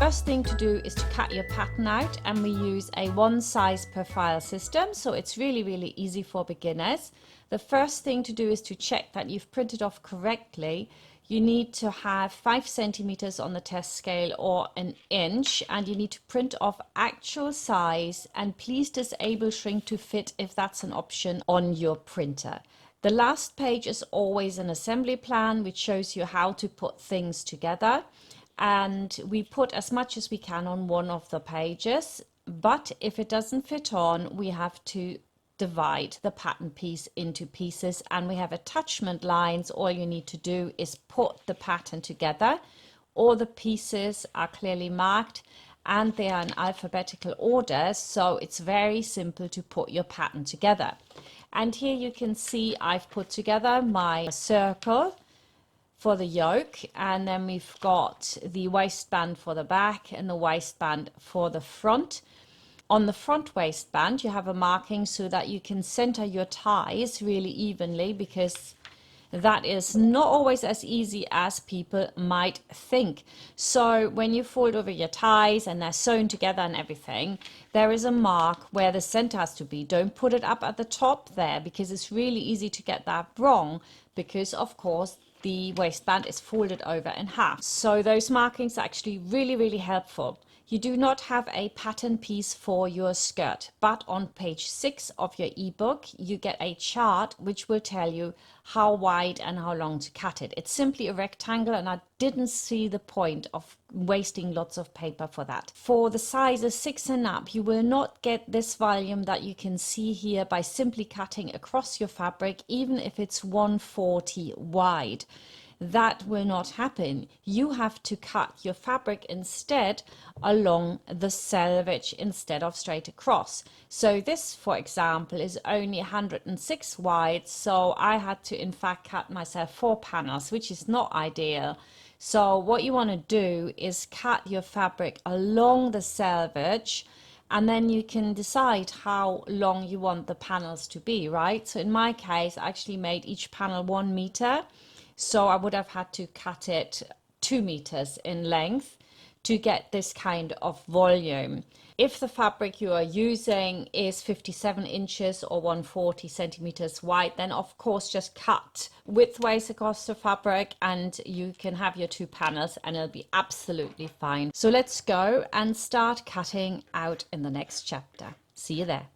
first thing to do is to cut your pattern out, and we use a one size per file system, so it's really easy for beginners. The first thing to do is to check that you've printed off correctly. You need to have 5 centimeters on the test scale or an inch, and you need to print off actual size, and please disable shrink to fit if that's an option on your printer. The last page is always an assembly plan which shows you how to put things together, and we put as much as we can on one of the pages, but if it doesn't fit on, we have to divide the pattern piece into pieces, and we have attachment lines. All you need to do is put the pattern together. All the pieces are clearly marked and they are in alphabetical order, so it's very simple to put your pattern together. And here you can see I've put together my circle for the yoke, and then we've got the waistband for the back and the waistband for the front. On the front waistband you have a marking so that you can center your ties really evenly, because that is not always as easy as people might think. So when you fold over your ties and they're sewn together and everything, there is a mark where the center has to be. Don't put it up at the top there, because it's really easy to get that wrong, because of course the waistband is folded over in half. So those markings are actually really helpful. You do not have a pattern piece for your skirt, but on page 6 of your ebook you get a chart which will tell you how wide and how long to cut it. It's simply a rectangle, and I didn't see the point of wasting lots of paper for that. For the sizes 6 and up, you will not get this volume that you can see here by simply cutting across your fabric, even if it's 140 wide. That will not happen. You have to cut your fabric instead along the selvage instead of straight across. So this, for example, is only 106 wide, so I had to in fact cut myself 4 panels, which is not ideal. So what you want to do is cut your fabric along the selvage, and then you can decide how long you want the panels to be, right? So in my case, I actually made each panel 1 meter. So I would have had to cut it 2 meters in length to get this kind of volume. If the fabric you are using is 57 inches or 140 centimeters wide, then of course just cut widthways across the fabric and you can have your 2 panels and it'll be absolutely fine. So let's go and start cutting out in the next chapter. See you there.